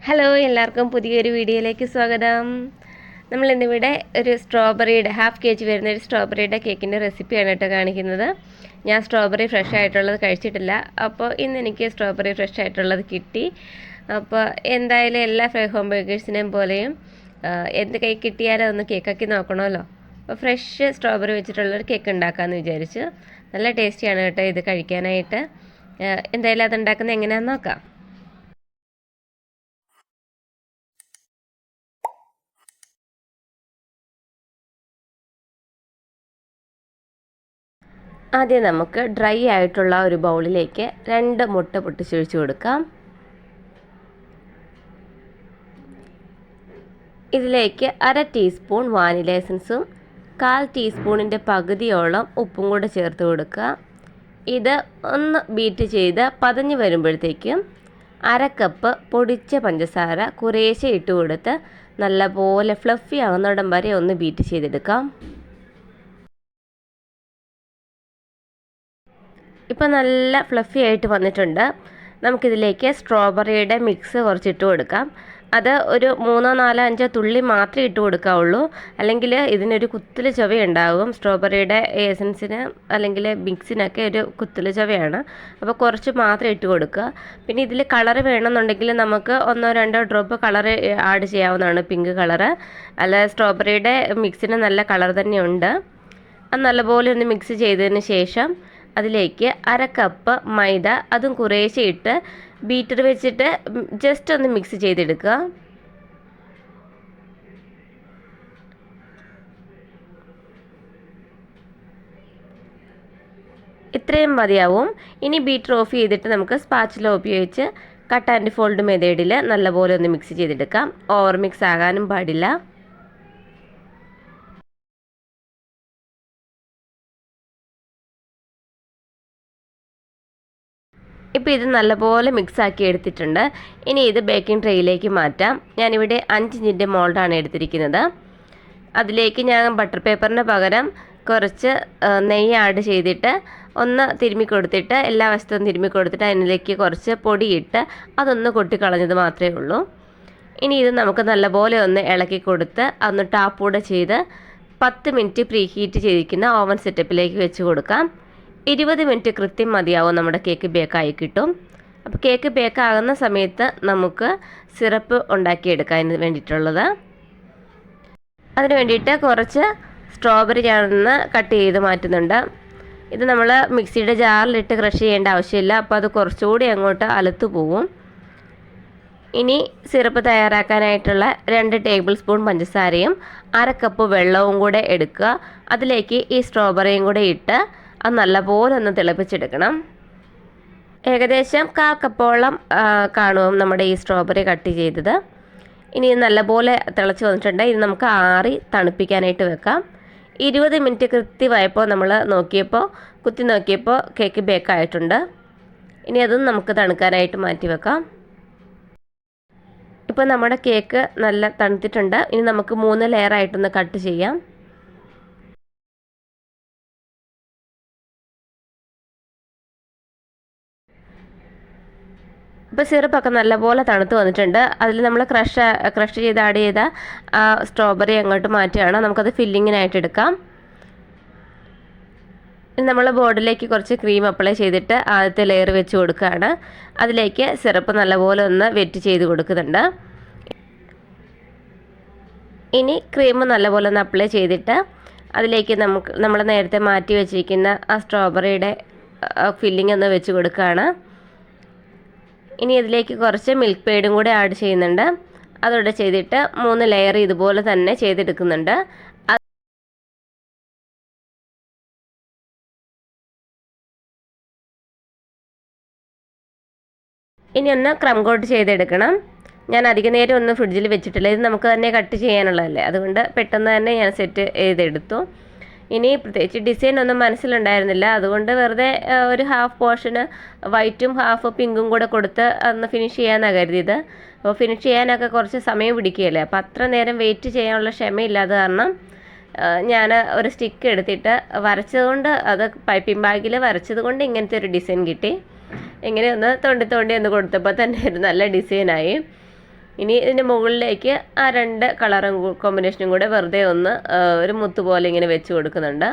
Hello, എല്ലാവർക്കും പുതിയൊരു വീഡിയോയിലേക്ക് സ്വാഗതം. നമ്മളിന്നിവിടെ ഒരു സ്ട്രോബെറിയുടെ ഹാഫ് kg വരുന്ന ഒരു സ്ട്രോബെറിയുടെ കേക്കിൻ്റെ റെസിപ്പിയാണ് കേട്ടോ കാണിക്കുന്നത്. ഞാൻ സ്ട്രോബെറി ഫ്രഷ് ആയിട്ടുള്ളത് കഴിച്ചിട്ടില്ല, അപ്പോൾ ഇന്ന് എനിക്ക് സ്ട്രോബെറി ഫ്രഷ് ആയിട്ടുള്ളത് കിട്ടി. അപ്പോൾ എന്തായാലും എല്ലാ ഹോം ബേക്കേഴ്സിനെയും പോലെയും എന്ത് കേക്ക് കിട്ടിയാലും ഒന്ന് കേക്കാക്കി നോക്കണമല്ലോ. അപ്പോൾ ഫ്രഷ് സ്ട്രോബെറി വെച്ചിട്ടുള്ളൊരു കേക്ക് ഉണ്ടാക്കാമെന്ന് വിചാരിച്ചു. നല്ല ടേസ്റ്റിയാണ് കേട്ടോ ഇത് കഴിക്കാനായിട്ട്. എന്തായാലും അത് ഉണ്ടാക്കുന്നത് എങ്ങനെയാണെന്ന് നോക്കാം. ആദ്യം നമുക്ക് ഡ്രൈ ആയിട്ടുള്ള ഒരു ബൗളിലേക്ക് 2 മുട്ട പൊട്ടിച്ചൊഴിച്ച് കൊടുക്കാം. ഇതിലേക്ക് 1/2 ടീസ്പൂൺ വാനില എസൻസും 1/4 ടീസ്പൂണിൻ്റെ പകുതിയോളം ഉപ്പും കൂടെ ചേർത്ത് കൊടുക്കുക. ഇത് ഒന്ന് ബീറ്റ് ചെയ്ത് പതഞ്ഞ് വരുമ്പോഴത്തേക്കും 1/2 കപ്പ് പൊടിച്ച പഞ്ചസാര കുറേശ്ശെ ഇട്ട് കൊടുത്ത് നല്ലപോലെ ഫ്ലഫി ആകുന്നിടം വരെ ഒന്ന് ബീറ്റ് ചെയ്തെടുക്കാം. ഇപ്പോൾ നല്ല ഫ്ലഫി ആയിട്ട് വന്നിട്ടുണ്ട്. നമുക്കിതിലേക്ക് സ്ട്രോബെറിയുടെ മിക്സ് കുറച്ചിട്ട് കൊടുക്കാം. അത് ഒരു 3, 4, 5 തുള്ളി മാത്രമേ ഇട്ട് കൊടുക്കാവുള്ളൂ, അല്ലെങ്കിൽ ഇതിനൊരു കുത്തൽ ചുവയുണ്ടാകും. സ്ട്രോബെറിയുടെ എസൻസിന് അല്ലെങ്കിൽ മിക്സിനൊക്കെ ഒരു കുത്തൽ ചുവയാണ്, അപ്പോൾ കുറച്ച് മാത്രം ഇട്ട് കൊടുക്കുക. പിന്നെ ഇതിൽ കളറ് വേണമെന്നുണ്ടെങ്കിൽ നമുക്ക് 1, 2 ഡ്രോപ്പ് കളറ് ആഡ് ചെയ്യാവുന്നതാണ്, പിങ്ക് കളറ്. അല്ല, സ്ട്രോബെറിയുടെ മിക്സിന് നല്ല കളർ തന്നെയുണ്ട്. അത് നല്ലപോലെ ഒന്ന് മിക്സ് ചെയ്തതിന് ശേഷം അതിലേക്ക് 1/2 കപ്പ് മൈദ അതും കുറേശ്ശെ ഇട്ട് ബീറ്റർ വെച്ചിട്ട് ജസ്റ്റ് ഒന്ന് മിക്സ് ചെയ്തെടുക്കുക. ഇത്രയും മതിയാവും. ഇനി ബീറ്റർ ഓഫ് ചെയ്തിട്ട് നമുക്ക് സ്പാച്ചുല ഉപയോഗിച്ച് കട്ട് ആൻഡ് ഫോൾഡ് മെത്തേഡിൽ നല്ലപോലെ ഒന്ന് മിക്സ് ചെയ്തെടുക്കാം. ഓവർ മിക്സ് ആകാനും പാടില്ല. ഇപ്പോൾ ഇത് നല്ലപോലെ മിക്സാക്കി എടുത്തിട്ടുണ്ട്. ഇനി ഇത് ബേക്കിംഗ് ട്രേയിലേക്ക് മാറ്റാം. ഞാനിവിടെ 5 ഇഞ്ചിൻ്റെ മോൾഡാണ് എടുത്തിരിക്കുന്നത്. അതിലേക്ക് ഞാൻ ബട്ടർ പേപ്പറിന് പകരം കുറച്ച് നെയ്യ് ആഡ് ചെയ്തിട്ട് ഒന്ന് തിരുമ്മി കൊടുത്തിട്ട് എല്ലാ വശത്തും തിരുമ്മി കൊടുത്തിട്ട് അതിലേക്ക് കുറച്ച് പൊടിയിട്ട് അതൊന്ന് കൊട്ടിക്കളഞ്ഞത് മാത്രമേ ഉള്ളൂ. ഇനി ഇത് നമുക്ക് നല്ലപോലെ ഒന്ന് ഇളക്കി കൊടുത്ത് ഒന്ന് ടാപ്പൂടെ ചെയ്ത് 10 മിനിറ്റ് പ്രീ ഹീറ്റ് ചെയ്തിരിക്കുന്ന ഓവൻ സെറ്റപ്പിലേക്ക് വെച്ച് കൊടുക്കാം. 20 മിനിറ്റ് കൃത്യം മതിയാവും, നമ്മുടെ കേക്ക് ബേക്കായി കിട്ടും. അപ്പോൾ കേക്ക് ബേക്കാകുന്ന സമയത്ത് നമുക്ക് സിറപ്പ് ഉണ്ടാക്കിയെടുക്കാൻ വേണ്ടിയിട്ടുള്ളത്. അതിന് വേണ്ടിയിട്ട് കുറച്ച് സ്ട്രോബെറി ഞാനൊന്ന് കട്ട് ചെയ്ത് മാറ്റുന്നുണ്ട്. ഇത് നമ്മൾ മിക്സിയുടെ ജാറിലിട്ട് ക്രഷ് ചെയ്യേണ്ട ആവശ്യമില്ല, അപ്പോൾ അത് കുറച്ചുകൂടി അങ്ങോട്ട് അലുത്തു പോവും. ഇനി സിറപ്പ് തയ്യാറാക്കാനായിട്ടുള്ള 2 ടേബിൾ സ്പൂൺ പഞ്ചസാരയും 1/2 കപ്പ് വെള്ളവും കൂടെ എടുക്കുക. അതിലേക്ക് ഈ സ്ട്രോബെറിയും കൂടെ ഇട്ട് അത് നല്ലപോലെ ഒന്ന് തിളപ്പിച്ചെടുക്കണം. ഏകദേശം 1/4 കപ്പോളം കാണും നമ്മുടെ ഈ സ്ട്രോബെറി കട്ട് ചെയ്തത്. ഇനി നല്ലപോലെ തിളച്ച് വന്നിട്ടുണ്ട്. ഇത് നമുക്ക് ആറി തണുപ്പിക്കാനായിട്ട് വെക്കാം. 20 മിനിറ്റ് കൃത്യമായപ്പോൾ നമ്മൾ കുത്തി നോക്കിയപ്പോൾ കേക്ക് ബേക്കായിട്ടുണ്ട്. ഇനി അതും നമുക്ക് തണുക്കാനായിട്ട് മാറ്റി വെക്കാം. ഇപ്പോൾ നമ്മുടെ കേക്ക് നല്ല തണുത്തിട്ടുണ്ട്. ഇനി നമുക്ക് 3 ലെയറായിട്ടൊന്ന് കട്ട് ചെയ്യാം. ഇപ്പോൾ സിറപ്പൊക്കെ നല്ലപോലെ തണുത്ത് വന്നിട്ടുണ്ട്. അതിൽ നമ്മൾ ക്രഷ് ചെയ്ത് ആഡ് ചെയ്ത സ്ട്രോബെറി അങ്ങോട്ട് മാറ്റുകയാണ്. നമുക്കത് ഫില്ലിങ്ങിനായിട്ട് എടുക്കാം. നമ്മൾ ബോർഡിലേക്ക് കുറച്ച് ക്രീം അപ്ലൈ ചെയ്തിട്ട് ആദ്യത്തെ ലെയർ വെച്ച് കൊടുക്കുകയാണ്. അതിലേക്ക് സിറപ്പ് നല്ലപോലെ ഒന്ന് വെറ്റ് ചെയ്ത് കൊടുക്കുന്നുണ്ട്. ഇനി ക്രീം നല്ലപോലെ ഒന്ന് അപ്ലൈ ചെയ്തിട്ട് അതിലേക്ക് നമ്മൾ നേരത്തെ മാറ്റി വെച്ചിരിക്കുന്ന ആ സ്ട്രോബെറിയുടെ ഫില്ലിംഗ് ഒന്ന് വെച്ച് കൊടുക്കുകയാണ്. ഇനി ഇതിലേക്ക് കുറച്ച് മിൽക്ക് മെയ്ഡും കൂടെ ആഡ് ചെയ്യുന്നുണ്ട്. അതോടെ ചെയ്തിട്ട് 3 ലെയർ ഇതുപോലെ തന്നെ ചെയ്തെടുക്കുന്നുണ്ട്. ഇനി ഒന്ന് ക്രം കോട്ട് ചെയ്തെടുക്കണം. ഞാൻ അധിക നേരം ഒന്നും ഫ്രിഡ്ജിൽ വെച്ചിട്ടില്ല, ഇത് നമുക്ക് തന്നെ കട്ട് ചെയ്യാനുള്ളതല്ലേ, അതുകൊണ്ട് പെട്ടെന്ന് തന്നെ ഞാൻ സെറ്റ് ചെയ്തെടുത്തു. ഇനി പ്രത്യേകിച്ച് ഡിസൈൻ ഒന്നും മനസ്സിലുണ്ടായിരുന്നില്ല, അതുകൊണ്ട് വെറുതെ ഒരു ഹാഫ് പോർഷന് വൈറ്റും ഹാഫ് പിങ്കും കൂടെ കൊടുത്ത് അന്ന് ഫിനിഷ് ചെയ്യാനാണ് കരുതിയത്. അപ്പോൾ ഫിനിഷ് ചെയ്യാനൊക്കെ കുറച്ച് സമയം പിടിക്കുകയല്ലേ, അപ്പോൾ അത്ര നേരം വെയിറ്റ് ചെയ്യാനുള്ള ക്ഷമയില്ലാതെ കാരണം ഞാൻ ഒരു സ്റ്റിക്ക് എടുത്തിട്ട് വരച്ചതുകൊണ്ട്, അത് പൈപ്പിംഗ് ബാഗിൽ വരച്ചത് കൊണ്ട് ഇങ്ങനത്തെ ഒരു ഡിസൈൻ കിട്ടി. ഇങ്ങനെ ഒന്ന് തോണ്ടി ഒന്ന് കൊടുത്തപ്പോൾ തന്നെ ഒരു നല്ല ഡിസൈനായി. ഇനി ഇതിൻ്റെ മുകളിലേക്ക് ആ 2 കളറും കോമ്പിനേഷനും കൂടെ വെറുതെ ഒന്ന് ഒരു മുത്ത് പോലെ ഇങ്ങനെ വെച്ച് കൊടുക്കുന്നുണ്ട്.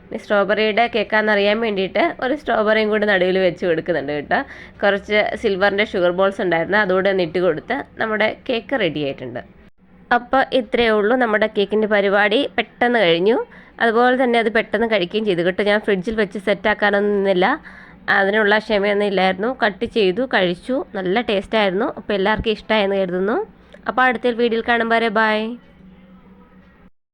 ഇനി സ്ട്രോബെറിയുടെ കേക്കാണെന്നറിയാൻ വേണ്ടിയിട്ട് ഒരു സ്ട്രോബെറിയും കൂടി നടുവിൽ വെച്ച് കൊടുക്കുന്നുണ്ട് കേട്ടോ. കുറച്ച് സിൽവറിൻ്റെ ഷുഗർ ബോൾസ് ഉണ്ടായിരുന്നു, അതുകൂടെ ഒന്ന് ഇട്ട് കൊടുത്ത് നമ്മുടെ കേക്ക് റെഡി ആയിട്ടുണ്ട്. അപ്പോൾ ഇത്രയേ ഉള്ളൂ, നമ്മുടെ കേക്കിൻ്റെ പരിപാടി പെട്ടെന്ന് കഴിഞ്ഞു. അതുപോലെ തന്നെ അത് പെട്ടെന്ന് കഴിക്കുകയും ചെയ്തു കേട്ടോ. ഞാൻ ഫ്രിഡ്ജിൽ വെച്ച് സെറ്റാക്കാനൊന്നും നിന്നില്ല, അതിനുള്ള ക്ഷമയൊന്നും ഇല്ലായിരുന്നു. കട്ട് ചെയ്തു, കഴിച്ചു. നല്ല ടേസ്റ്റായിരുന്നു. അപ്പോൾ എല്ലാവർക്കും ഇഷ്ടമായെന്ന് കരുതുന്നു. അപ്പോൾ അടുത്ത വീഡിയോയിൽ കാണുമ്പോൾ ബൈ.